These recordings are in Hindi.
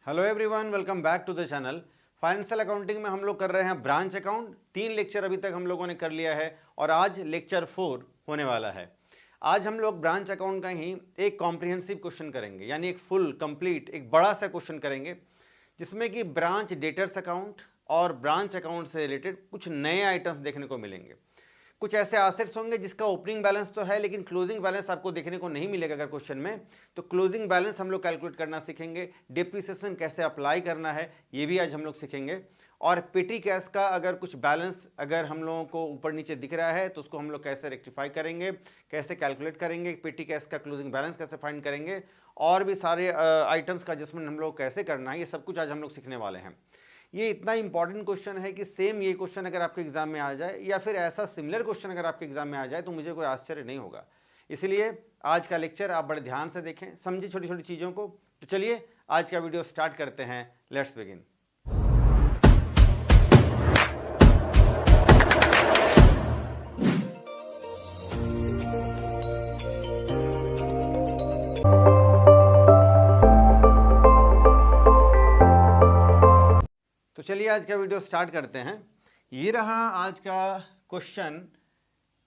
Hello everyone, welcome back to the channel. Financial accounting में हम लोग कर रहे हैं ब्रांच अकाउंट। 3 लेक्चर अभी तक हम लोगों ने कर लिया है और आज लेक्चर 4 होने वाला है। आज हम लोग ब्रांच अकाउंट का ही एक कॉम्प्रिहेंसिव क्वेश्चन करेंगे, यानी एक फुल कंप्लीट एक बड़ा सा क्वेश्चन करेंगे जिसमें कि ब्रांच डेटर्स अकाउंट और ब्रांच अकाउंट से रिलेटेड कुछ नए आइटम्स देखने को मिलेंगे। कुछ ऐसे एसेट्स होंगे जिसका ओपनिंग बैलेंस तो है लेकिन क्लोजिंग बैलेंस आपको देखने को नहीं मिलेगा अगर क्वेश्चन में, तो क्लोजिंग बैलेंस हम लोग कैलकुलेट करना सीखेंगे। डिप्रिसिएशन कैसे अप्लाई करना है ये भी आज हम लोग सीखेंगे। और पेटी कैश का अगर कुछ बैलेंस अगर हम लोगों को ऊपर नीचे दिख रहा है तो उसको हम लोग कैसे रेक्टिफाई करेंगे, कैसे कैलकुलेट करेंगे, पेटी कैश का क्लोजिंग बैलेंस कैसे फाइंड करेंगे, और भी सारे आइटम्स का एडजस्टमेंट हम लोग कैसे करना है, ये सब कुछ आज हम लोग सीखने वाले हैं। ये इतना इंपॉर्टेंट क्वेश्चन है कि सेम ये क्वेश्चन अगर आपके एग्जाम में आ जाए या फिर ऐसा सिमिलर क्वेश्चन अगर आपके एग्जाम में आ जाए तो मुझे कोई आश्चर्य नहीं होगा। इसलिए आज का लेक्चर आप बड़े ध्यान से देखें, समझिए छोटी छोटी चीज़ों को। तो चलिए आज का वीडियो स्टार्ट करते हैं। Let's begin. तो चलिए आज का वीडियो स्टार्ट करते हैं। ये रहा आज का question,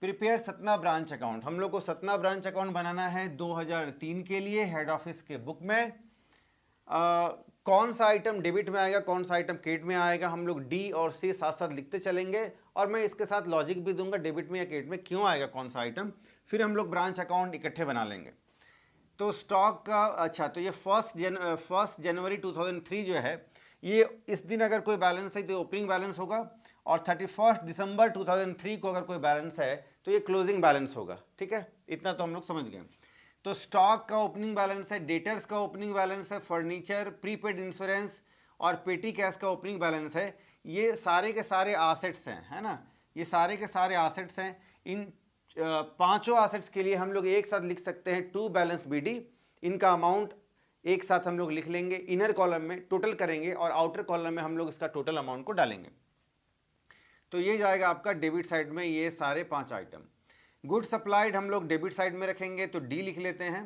prepare Satna branch account. हम लोग को सतना ब्रांच अकाउंट बनाना है 2003 के लिए हेड ऑफिस के बुक में। कौन सा आइटम डेबिट में आएगा, कौन सा आइटम क्रेडिट में आएगा, हम लोग डी और सी साथ साथ लिखते चलेंगे और मैं इसके साथ लॉजिक भी दूंगा डेबिट में या क्रेडिट में क्यों आएगा कौन सा आइटम। फिर हम लोग ब्रांच अकाउंट इकट्ठे बना लेंगे। तो स्टॉक का अच्छा, तो ये फर्स्ट जनवरी 2003 जो है, ये इस दिन अगर कोई बैलेंस है तो ओपनिंग बैलेंस होगा, और 31 दिसंबर 2003 को अगर कोई बैलेंस है तो ये क्लोजिंग बैलेंस होगा। ठीक है, इतना तो हम लोग समझ गए। तो स्टॉक का ओपनिंग बैलेंस है, डेटर्स का ओपनिंग बैलेंस है, फर्नीचर, प्रीपेड इंश्योरेंस और पेटी कैश का ओपनिंग बैलेंस है। ये सारे के सारे आसेट्स हैं, है ना, ये सारे के सारे आसेट्स हैं। इन पांचों एसेट्स के लिए हम लोग एक साथ लिख सकते हैं टू बैलेंस बीडी। इनका अमाउंट एक साथ हम लोग लिख लेंगे, इनर कॉलम में टोटल करेंगे और आउटर कॉलम में हम लोग इसका टोटल अमाउंट को डालेंगे। तो ये जाएगा आपका डेबिट साइड में, ये सारे 5 आइटम। गुड सप्लाइड हम लोग डेबिट साइड में रखेंगे तो डी लिख लेते हैं।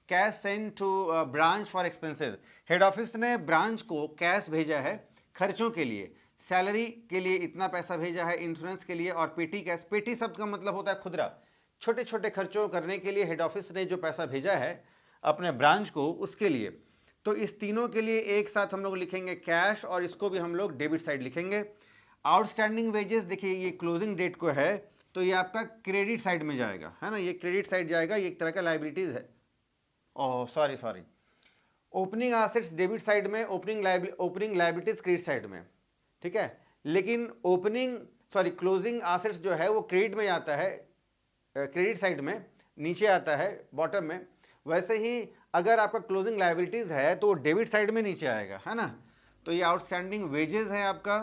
Cash send to branch for expenses, head office ने ब्रांच को कैश भेजा है खर्चों के लिए, सैलरी के लिए इतना पैसा भेजा है, इंश्योरेंस के लिए, और पेटी कैश, पेटी शब्द का मतलब होता है खुदरा, छोटे छोटे खर्चों करने के लिए हेड ऑफिस ने जो पैसा भेजा है अपने ब्रांच को उसके लिए। तो इस तीनों के लिए एक साथ हम लोग लिखेंगे कैश और इसको भी हम लोग डेबिट साइड लिखेंगे। आउटस्टैंडिंग वेजेस, देखिए ये क्लोजिंग डेट को है तो ये आपका क्रेडिट साइड में जाएगा, है ना, ये क्रेडिट साइड जाएगा, ये एक तरह का लाइबिलिटीज है। Oh sorry, opening assets debit side में, ओपनिंग लाइबिलिटीज क्रेडिट साइड में। ठीक है, लेकिन क्लोजिंग एसेट्स जो है वो क्रेडिट में जाता है, क्रेडिट साइड में नीचे आता है बॉटम में। वैसे ही अगर आपका क्लोजिंग लायबिलिटीज है तो वो डेबिट साइड में नीचे आएगा, है ना। तो ये आउटस्टैंडिंग वेजेस है आपका,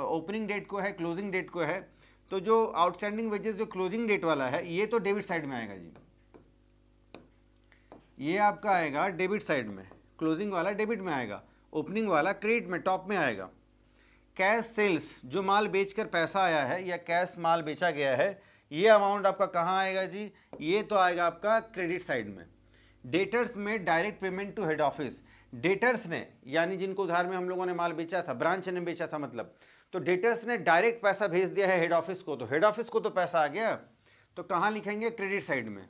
ओपनिंग डेट को है, क्लोजिंग डेट को है। तो जो आउटस्टैंडिंग वेजेस जो क्लोजिंग डेट वाला है ये तो डेबिट साइड में आएगा जी, ये आपका आएगा डेबिट साइड में, क्लोजिंग वाला डेबिट में आएगा, ओपनिंग वाला क्रेडिट में टॉप में आएगा। कैश सेल्स, जो माल बेचकर पैसा आया है या कैश माल बेचा गया है, ये अमाउंट आपका कहाँ आएगा जी, ये तो आएगा आपका क्रेडिट साइड में। डेटर्स में direct payment to head office, debtors ने यानी जिनको उधार में हम लोगों ने माल बेचा था, ब्रांच ने बेचा था मतलब, तो डेटर्स ने डायरेक्ट पैसा भेज दिया है हेड ऑफिस को, तो हेड ऑफिस को तो पैसा आ गया, तो कहाँ लिखेंगे, क्रेडिट साइड में।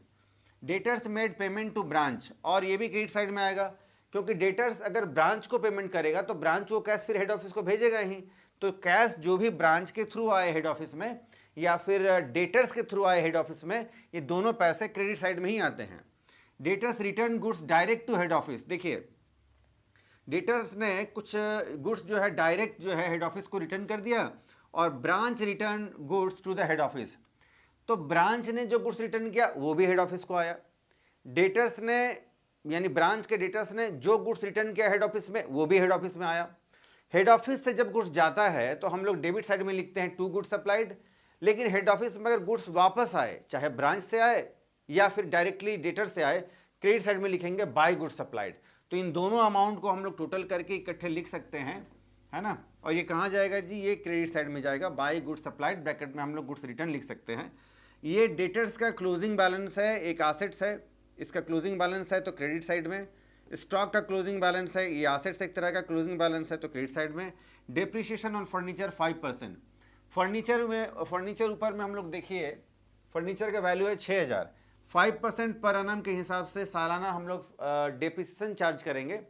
Debtors made payment to branch, और ये भी क्रेडिट साइड में आएगा, क्योंकि डेटर्स अगर ब्रांच को पेमेंट करेगा तो ब्रांच वो कैश फिर हेड ऑफिस को भेजेगा ही। तो कैश जो भी ब्रांच के थ्रू आए हेड ऑफिस में या फिर डेटर्स के थ्रू आए हेड ऑफिस में, ये दोनों पैसे क्रेडिट साइड में ही आते हैं। Debtors return goods direct to head office, देखिए डेटर्स ने कुछ गुड्स जो है डायरेक्ट जो है हेड ऑफिस को रिटर्न कर दिया, और branch return goods to the head office, तो ब्रांच ने जो गुड्स रिटर्न किया वो भी हेड ऑफिस को आया। डेटर्स ने यानी ब्रांच के डेटर्स ने जो गुड्स रिटर्न किया हेड ऑफिस में वो भी हेड ऑफिस में आया। हेड ऑफिस से जब गुड्स जाता है तो हम लोग डेबिट साइड में लिखते हैं टू गुड्स सप्लाइड, लेकिन हेड ऑफिस में अगर गुड्स वापस आए, चाहे ब्रांच से आए या फिर डायरेक्टली डेटर से आए, क्रेडिट साइड में लिखेंगे बाय गुड्स सप्लाइड। तो इन दोनों अमाउंट को हम लोग टोटल करके इकट्ठे लिख सकते हैं, है ना। और ये कहाँ जाएगा जी, ये क्रेडिट साइड में जाएगा, बाय गुड्स सप्लाइड, ब्रैकेट में हम लोग गुड्स रिटर्न लिख सकते हैं। ये डेटर्स का क्लोजिंग बैलेंस है, एक एसेट्स है, इसका क्लोजिंग बैलेंस है तो क्रेडिट साइड में, स्टॉक का क्लोजिंग बैलेंस है, ये एसेट्स एक तरह का क्लोजिंग बैलेंस है, तो क्रेडिट साइड में। Depreciation on furniture 5%। फर्नीचर ऊपर में हम लोग देखिए, फर्नीचर का वैल्यू है 6000, 5% पर एनम के हिसाब से सालाना हम लोग डेप्रिसिएशन चार्ज करेंगे,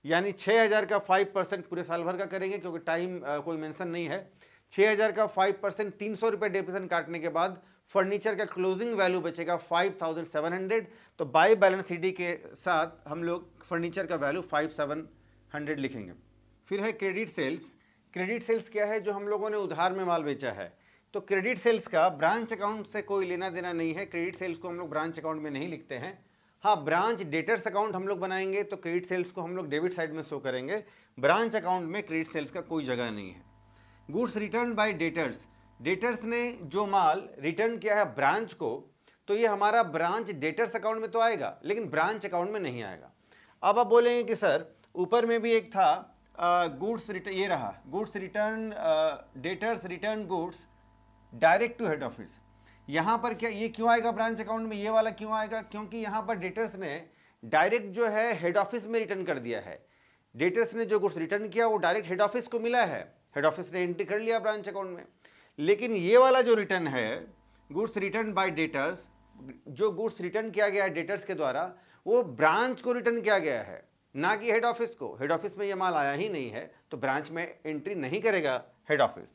यानी 6000 का 5% पूरे साल भर का करेंगे, क्योंकि टाइम कोई मेंशन नहीं है। 6000 का 5%, 300 रुपये डेप्रिसिएशन काटने के बाद फर्नीचर का क्लोजिंग वैल्यू बचेगा 5700। तो बाय बैलेंस सीडी के साथ हम लोग फर्नीचर का वैल्यू 5700 लिखेंगे। फिर है क्रेडिट सेल्स। क्रेडिट सेल्स क्या है? जो हम लोगों ने उधार में माल बेचा है। तो क्रेडिट सेल्स का ब्रांच अकाउंट से कोई लेना देना नहीं है, क्रेडिट सेल्स को हम लोग ब्रांच अकाउंट में नहीं लिखते हैं। हाँ, ब्रांच डेटर्स अकाउंट हम लोग बनाएंगे तो क्रेडिट सेल्स को हम लोग डेबिट साइड में शो करेंगे, ब्रांच अकाउंट में क्रेडिट सेल्स का कोई जगह नहीं है। Goods return bye debtors, debtors ने जो माल रिटर्न किया है ब्रांच को, तो ये हमारा ब्रांच डेटर्स अकाउंट में तो आएगा, लेकिन ब्रांच अकाउंट में नहीं आएगा। अब आप बोलेंगे कि सर ऊपर में भी एक था गुड्स रिटर्न, ये रहा goods return, debtors return goods direct to head office. यहाँ पर क्या ये क्यों आएगा ब्रांच अकाउंट में, ये वाला क्यों आएगा? क्योंकि यहाँ पर डेटर्स ने डायरेक्ट जो है हेड ऑफिस में रिटर्न कर दिया है। डेटर्स ने जो गुड्स रिटर्न किया वो डायरेक्ट हेड ऑफिस को मिला है, हेड ऑफिस ने एंट्री कर लिया ब्रांच अकाउंट में। लेकिन ये वाला जो रिटर्न है गुड्स रिटर्न बाय डेटर्स, जो गुड्स रिटर्न किया गया है डेटर्स के द्वारा, वो ब्रांच को रिटर्न किया गया है, ना कि हेड ऑफिस को। हेड ऑफिस में ये माल आया ही नहीं है, तो ब्रांच में एंट्री नहीं करेगा हेड ऑफिस,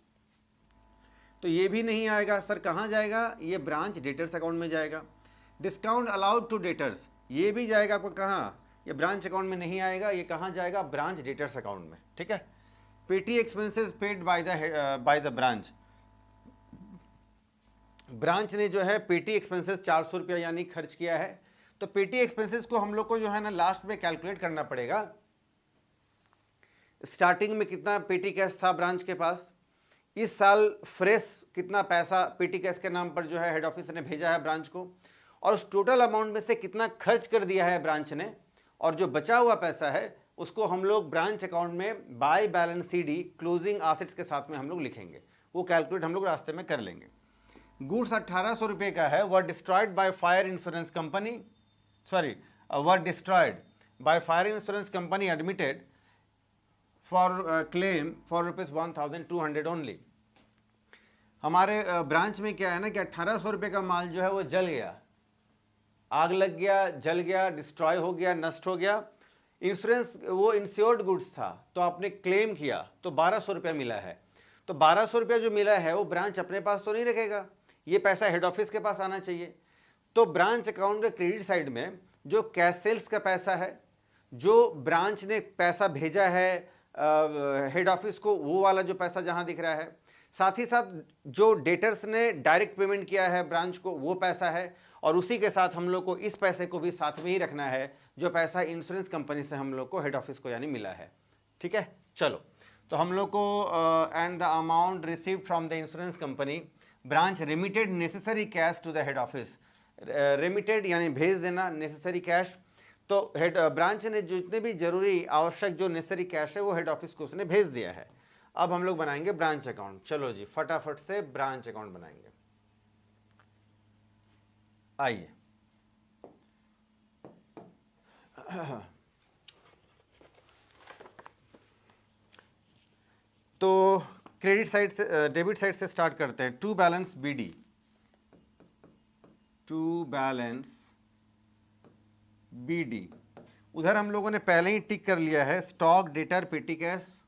तो ये भी नहीं आएगा। सर कहाँ जाएगा? ये ब्रांच डेटर्स अकाउंट में जाएगा। डिस्काउंट अलाउड टू डेटर्स, ये भी जाएगा आपको कहाँ? ये ब्रांच अकाउंट में नहीं आएगा, ये कहाँ जाएगा? ब्रांच डेटर्स अकाउंट में। ठीक है। पेटी expenses paid by the branch, branch ने जो है पेटी एक्सपेंसेस 400 रुपया यानी खर्च किया है, तो पेटी एक्सपेंसेस को हम लोग को जो है ना लास्ट में कैलकुलेट करना पड़ेगा। स्टार्टिंग में कितना पेटी कैश था ब्रांच के पास, इस साल फ्रेश कितना पैसा पेटी कैश के नाम पर जो है हेड ऑफिस ने भेजा है ब्रांच को, और उस टोटल अमाउंट में से कितना खर्च कर दिया है ब्रांच ने, और जो बचा हुआ पैसा है उसको हम लोग ब्रांच अकाउंट में by balance CD closing assets के साथ में हम लोग लिखेंगे। वो कैलकुलेट हम लोग रास्ते में कर लेंगे। गुड्स 1800 रुपये का है, were destroyed by fire insurance company, sorry were destroyed by fire insurance company admitted for claim for ₹1200 only. हमारे ब्रांच में क्या है ना कि 1800 रुपये का माल जो है वो जल गया, आग लग गया, जल गया, डिस्ट्रॉय हो गया, नष्ट हो गया। इंश्योरेंस वो इंश्योर्ड गुड्स था, तो आपने क्लेम किया तो 1200 रुपया मिला है। तो 1200 रुपया जो मिला है वो ब्रांच अपने पास तो नहीं रखेगा, ये पैसा हेड ऑफिस के पास आना चाहिए। तो ब्रांच अकाउंट के क्रेडिट साइड में जो कैश सेल्स का पैसा है, जो ब्रांच ने पैसा भेजा है हेड ऑफिस को, वो वाला जो पैसा जहाँ दिख रहा है, साथ ही साथ जो डेटर्स ने डायरेक्ट पेमेंट किया है ब्रांच को वो पैसा है, और उसी के साथ हम लोग को इस पैसे को भी साथ में ही रखना है जो पैसा इंश्योरेंस कंपनी से हम लोग को हेड ऑफिस को यानी मिला है। ठीक है, चलो तो हम लोग को and the amount received from the insurance company, branch remitted necessary cash to the head office. Remitted यानी भेज देना, नेसेसरी कैश, तो हेड ब्रांच ने जितने भी जरूरी आवश्यक जो नेसेसरी कैश है वो हेड ऑफिस को उसने भेज दिया है। अब हम लोग बनाएंगे ब्रांच अकाउंट। चलो जी फटाफट से ब्रांच अकाउंट बनाएंगे। आइए, तो क्रेडिट साइड से डेबिट साइड से स्टार्ट करते हैं। To balance BD, to balance BD, उधर हम लोगों ने पहले ही टिक कर लिया है। स्टॉक डेटर पेटी कैश,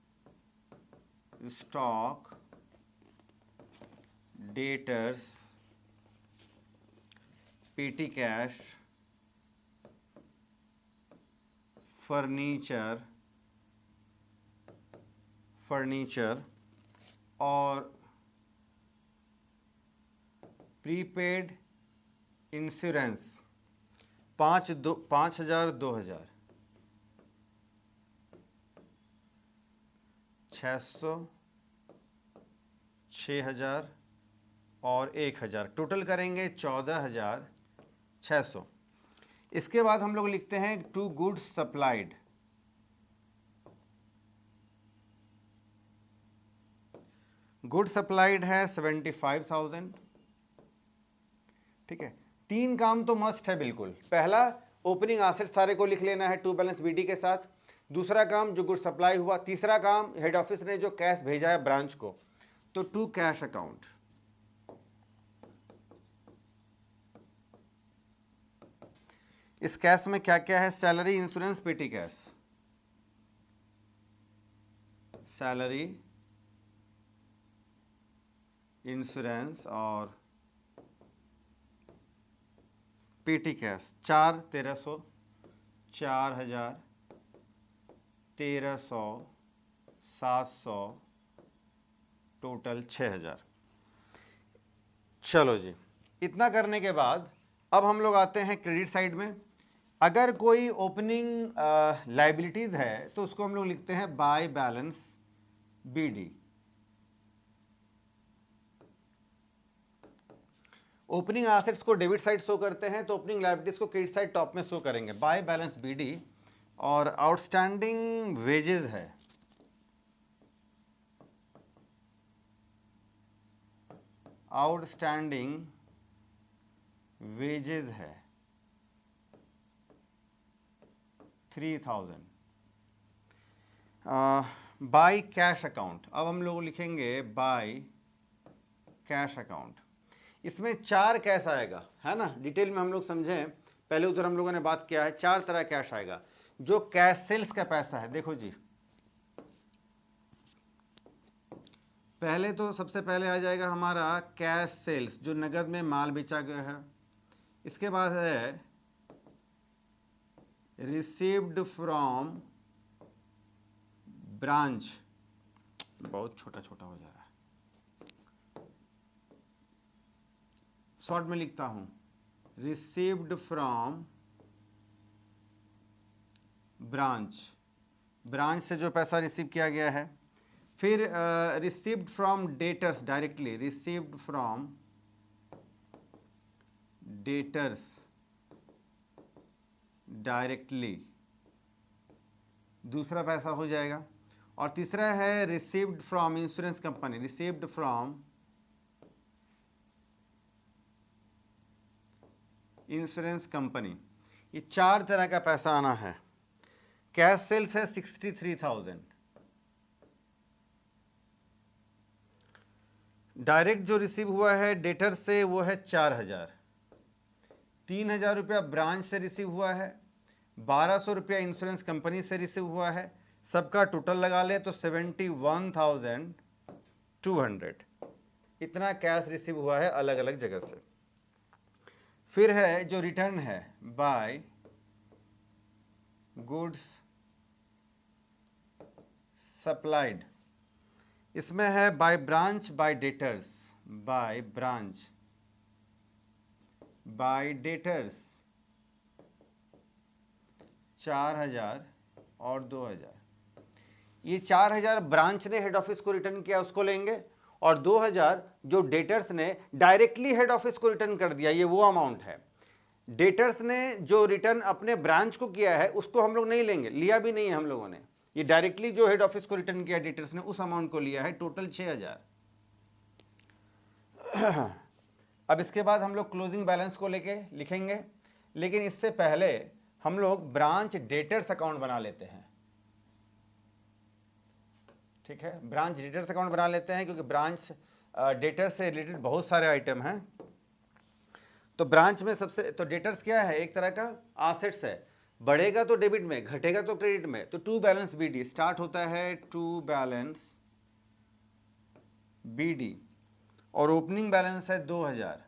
स्टॉक डेटर्स पेटी कैश, फर्नीचर और प्रीपेड इंश्योरेंस 5000, 2000, 600, 6000 और 1000, टोटल करेंगे 14600। इसके बाद हम लोग लिखते हैं to goods supplied, good supplied है 75,000। ठीक है, तीन काम तो मस्ट है बिल्कुल। पहला ओपनिंग एसेट सारे को लिख लेना है टू बैलेंस बीडी के साथ। दूसरा काम जो गुड सप्लाई हुआ। तीसरा काम हेड ऑफिस ने जो कैश भेजा है ब्रांच को, तो टू कैश अकाउंट। इस कैश में क्या क्या है? सैलरी, इंश्योरेंस, पेटी कैश। सैलरी, इंश्योरेंस और पेटी कैश। 4,1300, 4,000, 1,300, 700, टोटल 6,000। चलो जी, इतना करने के बाद अब हम लोग आते हैं क्रेडिट साइड में। अगर कोई ओपनिंग लाइबिलिटीज है तो उसको हम लोग लिखते हैं by balance BD. Opening assets को डेबिट साइड शो करते हैं तो ओपनिंग लायबिलिटीज को क्रेडिट साइड टॉप में शो करेंगे, बाय बैलेंस बीडी। और आउटस्टैंडिंग वेजेस है, आउटस्टैंडिंग वेजेस है 3,000। बाय कैश अकाउंट, अब हम लोग लिखेंगे बाय कैश अकाउंट। इसमें 4 कैश आएगा, है ना। डिटेल में हम लोग समझें, पहले उधर हम लोगों ने बात किया है। 4 तरह कैश आएगा। जो कैश सेल्स का पैसा है, देखो जी, पहले तो सबसे पहले आ जाएगा हमारा कैश सेल्स, जो नगद में माल बेचा गया है। इसके बाद है रिसीव्ड फ्रॉम ब्रांच, बहुत छोटा छोटा हो जा रहा है, शॉर्ट में लिखता हूं, रिसीव्ड फ्रॉम ब्रांच, ब्रांच से जो पैसा रिसीव किया गया है। फिर received from debtors directly, received from debtors directly, दूसरा पैसा हो जाएगा। और तीसरा है received from insurance company, received from insurance company. ये 4 तरह का पैसा आना है। कैश सेल्स है 63,000। डायरेक्ट जो रिसीव हुआ है डेटर से वो है 4,000। 3,000 रुपया ब्रांच से रिसीव हुआ है, 1,200 रुपया इंश्योरेंस कंपनी से रिसीव हुआ है। सबका टोटल लगा ले तो 71,200 इतना कैश रिसीव हुआ है अलग अलग जगह से। फिर है जो रिटर्न है बाय गुड्स सप्लाइड, इसमें है by branch bye debtors, by branch bye debtors 4,000 और 2,000। ये 4,000 ब्रांच ने हेड ऑफिस को रिटर्न किया, उसको लेंगे। और 2,000 जो डेटर्स ने डायरेक्टली हेड ऑफिस को रिटर्न कर दिया, ये वो अमाउंट है। डेटर्स ने जो रिटर्न अपने ब्रांच को किया है उसको हम लोग नहीं लेंगे, लिया भी नहीं है हम लोगों ने। ये डायरेक्टली जो हेड ऑफिस को रिटर्न किया डेटर्स ने, उस अमाउंट को लिया है, टोटल 6,000। अब इसके बाद हम लोग क्लोजिंग बैलेंस को लेके लिखेंगे, लेकिन इससे पहले हम लोग ब्रांच डेटर्स अकाउंट बना लेते हैं। ठीक है, ब्रांच डेटर्स अकाउंट बना लेते हैं, क्योंकि ब्रांच डेटर्स से रिलेटेड बहुत सारे आइटम हैं। तो ब्रांच में सबसे, तो डेटर्स क्या है? एक तरह का एसेट्स है, बढ़ेगा तो डेबिट में, घटेगा तो क्रेडिट में। तो टू बैलेंस बीडी स्टार्ट होता है, टू बैलेंस बीडी, और ओपनिंग बैलेंस है 2,000।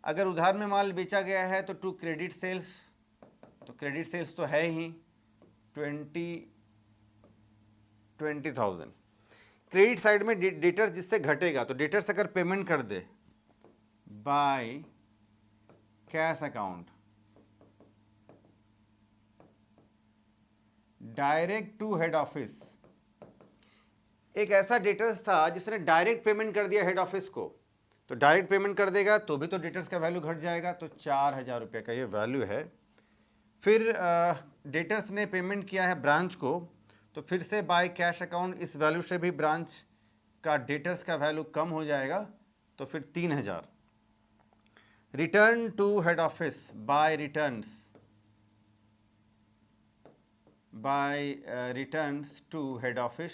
अगर उधार में माल बेचा गया है तो टू क्रेडिट सेल्स, तो क्रेडिट सेल्स तो है ही 20,000। क्रेडिट साइड में डेटर्स जिससे घटेगा, तो डेटर्स अगर पेमेंट कर दे by cash account, direct to head office. एक ऐसा डेटर्स था जिसने डायरेक्ट पेमेंट कर दिया हेड ऑफिस को, तो डायरेक्ट पेमेंट कर देगा तो भी तो डेटर्स का वैल्यू घट जाएगा, तो 4,000 रुपये का ये वैल्यू है। फिर डेटर्स ने पेमेंट किया है ब्रांच को, तो फिर से बाय कैश अकाउंट, इस वैल्यू से भी ब्रांच का डेटर्स का वैल्यू कम हो जाएगा, तो फिर 3,000। Return to head office by returns by returns to head office.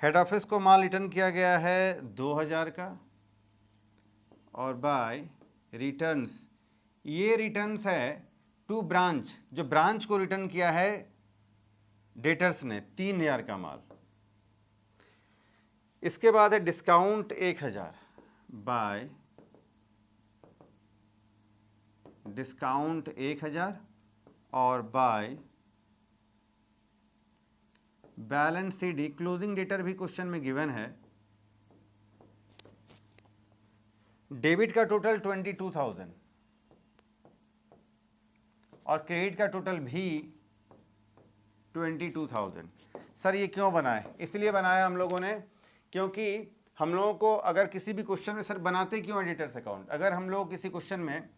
Head office को माल रिटर्न किया गया है 2000 का, और बाय रिटर्न्स, ये रिटर्न्स है टू ब्रांच, जो ब्रांच को रिटर्न किया है डेटर्स ने 3000 का माल। इसके बाद है डिस्काउंट 1000 बाय डिस्काउंट 1000 और by balance CD. Closing debtor भी क्वेश्चन में गिवन है। डेबिट का टोटल 22,000 और क्रेडिट का टोटल भी 22,000। सर ये क्यों बनाए? इसलिए बनाया हम लोगों ने क्योंकि हम लोगों को अगर किसी भी क्वेश्चन में, सर बनाते क्यों है डेटर्स अकाउंट, अगर हम लोग किसी क्वेश्चन में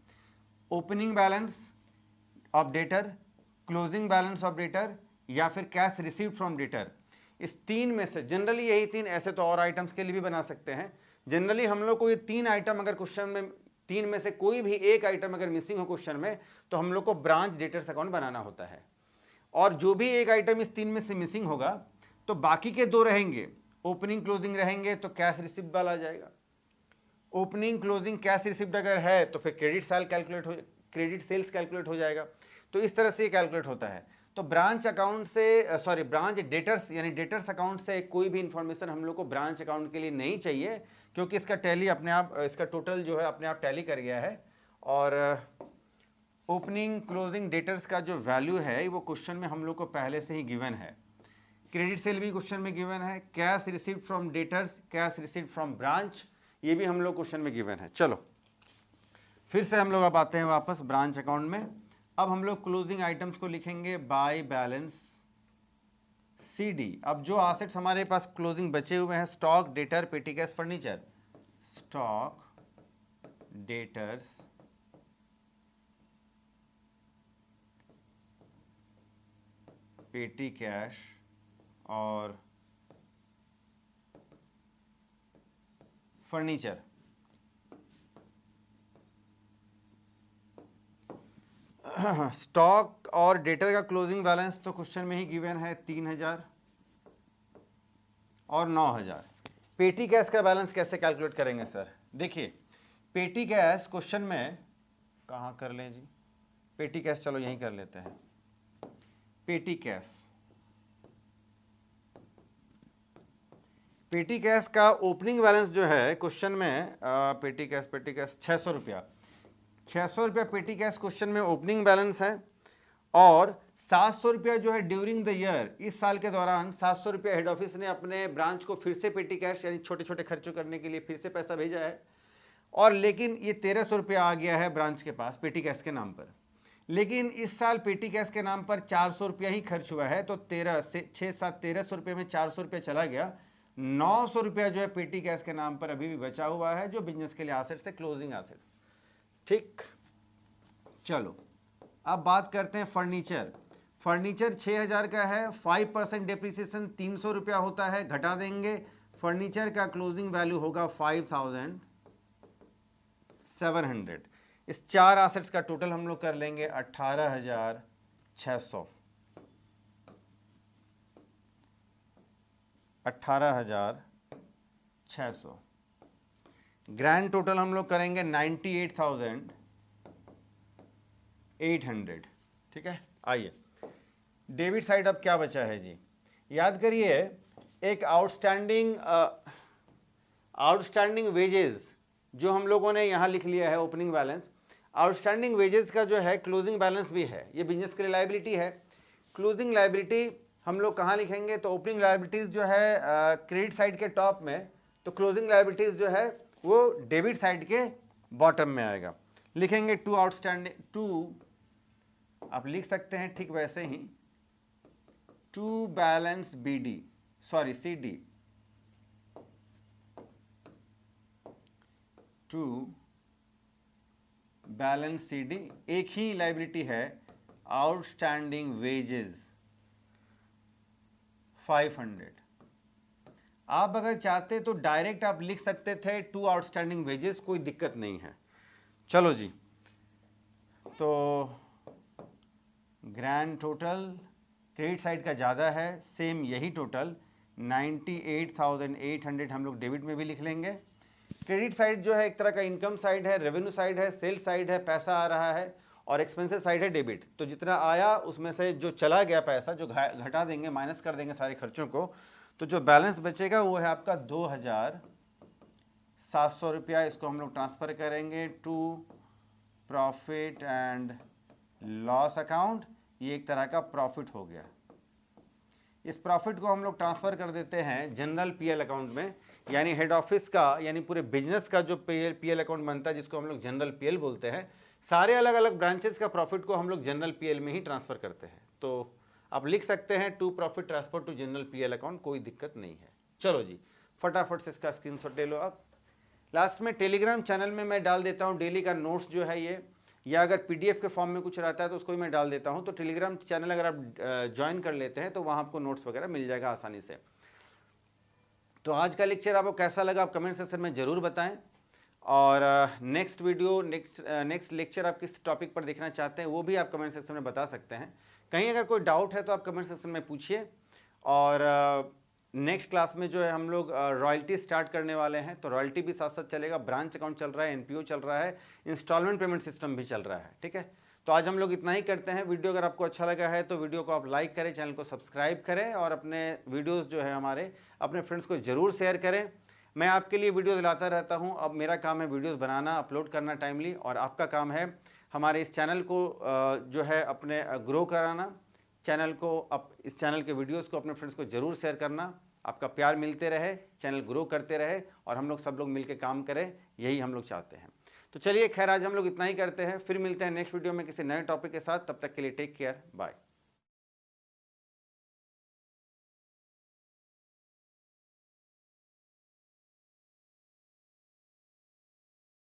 opening balance of debtor, closing balance of debtor या फिर कैश रिसीव्ड फ्रॉम डेटर, इस तीन में से जनरली यही तीन, ऐसे तो और आइटम्स के लिए भी बना सकते हैं, जनरली हम लोग को ये तीन आइटम अगर क्वेश्चन में, तीन में से कोई भी एक आइटम अगर मिसिंग हो क्वेश्चन में, तो हम लोग को ब्रांच डेटर्स अकाउंट बनाना होता है। और जो भी एक आइटम इस तीन में से मिसिंग होगा तो बाकी के दो रहेंगे, ओपनिंग क्लोजिंग रहेंगे तो कैश रिसिप्ट वाला आ जाएगा। ओपनिंग क्लोजिंग कैश रिसिप्ट अगर है तो फिर क्रेडिट सेल्स कैलकुलेट हो जाएगा। तो इस तरह से ये कैलकुलेट होता है। तो ब्रांच अकाउंट से ब्रांच डेटर्स यानी डेटर्स अकाउंट से कोई भी इंफॉर्मेशन हम लोग को ब्रांच अकाउंट के लिए नहीं चाहिए, क्योंकि इसका टैली अपने आप, इसका टोटल जो है अपने आप टैली कर गया है। और ओपनिंग क्लोजिंग डेटर्स का जो वैल्यू है वो क्वेश्चन में हम लोग को पहले से ही गिवन है। क्रेडिट सेल भी क्वेश्चन में गिवन है, cash received from debtors, cash received from branch, ये भी हम लोग क्वेश्चन में गिवन है। चलो फिर से हम लोग अब आते हैं वापस ब्रांच अकाउंट में। अब हम लोग क्लोजिंग आइटम्स को लिखेंगे बाय बैलेंस सीडी। अब जो एसेट्स हमारे पास क्लोजिंग बचे हुए हैं, स्टॉक, डेटर, पेटी कैश, फर्नीचर, स्टॉक, डेटर्स, पेटी कैश और फर्नीचर। स्टॉक और डेटर का क्लोजिंग बैलेंस तो क्वेश्चन में ही गिवन है 3000 और 9000। पेटी कैश का बैलेंस कैसे कैलकुलेट करेंगे सर? देखिए पेटी कैश क्वेश्चन में कहाँ कर लें जी, पेटी कैश चलो यहीं कर लेते हैं। पेटी कैश, पेटी कैश का ओपनिंग बैलेंस जो है क्वेश्चन में, पेटी कैश 600 रुपया, 600 रुपया पेटी कैश क्वेश्चन में ओपनिंग बैलेंस है। और 700 रुपया जो है ड्यूरिंग द ईयर, इस साल के दौरान 700 रुपया हेड ऑफिस ने अपने ब्रांच को फिर से पेटी कैश यानी छोटे छोटे खर्चों करने के लिए फिर से पैसा भेजा है। और लेकिन ये 1300 रुपया आ गया है ब्रांच के पास पेटी कैश के नाम पर, लेकिन इस साल पेटी कैश के नाम पर 400 रुपया ही खर्च हुआ है। तो 13 से 6 7 1300 रुपये में 400 रुपया चला गया, 900 रुपया जो है पेटी कैश के नाम पर अभी भी बचा हुआ है, जो बिजनेस के लिए एसेट्स है, क्लोजिंग एसेट्स। ठीक, चलो अब बात करते हैं फर्नीचर। फर्नीचर 6000 का है, 5% डिप्रिसिएशन 300 रुपया होता है, घटा देंगे, फर्नीचर का क्लोजिंग वैल्यू होगा 5700। इस चार एसेट्स का टोटल हम लोग कर लेंगे 18,600। 18,600 ग्रैंड टोटल हम लोग करेंगे 98,800। ठीक है, आइए डेबिट साइड अब क्या बचा है जी, याद करिए एक आउटस्टैंडिंग वेजेस जो हम लोगों ने यहाँ लिख लिया है ओपनिंग बैलेंस। आउटस्टैंडिंग वेजेस का जो है क्लोजिंग बैलेंस भी है, ये बिजनेस के लिए लायबिलिटी है। क्लोजिंग लायबिलिटी हम लोग कहाँ लिखेंगे, तो ओपनिंग लायबिलिटीज जो है क्रेडिट साइड के टॉप में, तो क्लोजिंग लायबिलिटीज जो है वो डेबिट साइड के बॉटम में आएगा। लिखेंगे टू आप लिख सकते हैं ठीक वैसे ही, to balance CD, to balance CD, एक ही लायबिलिटी है, आउटस्टैंडिंग वेजेस 500। आप अगर चाहते तो डायरेक्ट आप लिख सकते थे टू आउटस्टैंडिंग वेजेस, कोई दिक्कत नहीं है। चलो जी, तो ग्रैंड टोटल क्रेडिट साइड का ज़्यादा है, सेम यही टोटल 98,800 हम लोग डेबिट में भी लिख लेंगे। क्रेडिट साइड जो है एक तरह का इनकम साइड है, रेवेन्यू साइड है, सेल्स साइड है, पैसा आ रहा है, और एक्सपेंसेस साइड है डेबिट। तो जितना आया उसमें से जो चला गया पैसा जो घटा देंगे, माइनस कर देंगे सारे खर्चों को, तो जो बैलेंस बचेगा वो है आपका 2,700 रुपया। इसको हम लोग ट्रांसफ़र करेंगे to profit and loss account. ये एक तरह का प्रॉफिट हो गया। इस प्रॉफिट को हम लोग ट्रांसफ़र कर देते हैं जनरल पीएल अकाउंट में, यानी हेड ऑफिस का, यानी पूरे बिजनेस का जो पीएल अकाउंट बनता है, जिसको हम लोग जनरल पीएल बोलते हैं। सारे अलग अलग ब्रांचेस का प्रॉफिट को हम लोग जनरल पीएल में ही ट्रांसफ़र करते हैं। तो आप लिख सकते हैं to profit transfer to general PL account, कोई दिक्कत नहीं है। चलो जी, फटाफट से इसका स्क्रीनशॉट ले लो। अब लास्ट में टेलीग्राम चैनल में मैं डाल देता हूँ डेली का नोट्स जो है ये, या अगर पीडीएफ के फॉर्म में कुछ रहता है तो उसको भी मैं डाल देता हूँ। तो टेलीग्राम चैनल अगर आप ज्वाइन कर लेते हैं तो वहाँ आपको नोट्स वगैरह मिल जाएगा आसानी से। तो आज का लेक्चर आपको कैसा लगा आप कमेंट सेक्शन में ज़रूर बताएं, और नेक्स्ट वीडियो नेक्स्ट लेक्चर आप किस टॉपिक पर देखना चाहते हैं वो भी आप कमेंट सेक्शन में बता सकते हैं। कहीं अगर कोई डाउट है तो आप कमेंट सेक्शन में पूछिए। और नेक्स्ट क्लास में जो है हम लोग रॉयल्टी स्टार्ट करने वाले हैं, तो रॉयल्टी भी साथ साथ चलेगा, ब्रांच अकाउंट चल रहा है, एनपीओ चल रहा है, इंस्टॉलमेंट पेमेंट सिस्टम भी चल रहा है। ठीक है, तो आज हम लोग इतना ही करते हैं। वीडियो अगर आपको अच्छा लगा है तो वीडियो को आप लाइक करें, चैनल को सब्सक्राइब करें, और अपने वीडियोज़ जो है हमारे अपने फ्रेंड्स को ज़रूर शेयर करें। मैं आपके लिए वीडियोज़ लाता रहता हूँ। अब मेरा काम है वीडियोज़ बनाना, अपलोड करना टाइमली, और आपका काम है हमारे इस चैनल को जो है अपने ग्रो कराना। चैनल को इस चैनल के वीडियोस को अपने फ्रेंड्स को ज़रूर शेयर करना। आपका प्यार मिलते रहे, चैनल ग्रो करते रहे, और हम लोग सब लोग मिलकर काम करें, यही हम लोग चाहते हैं। तो चलिए, खैर आज हम लोग इतना ही करते हैं, फिर मिलते हैं नेक्स्ट वीडियो में किसी नए टॉपिक के साथ। तब तक के लिए टेक केयर, बाय।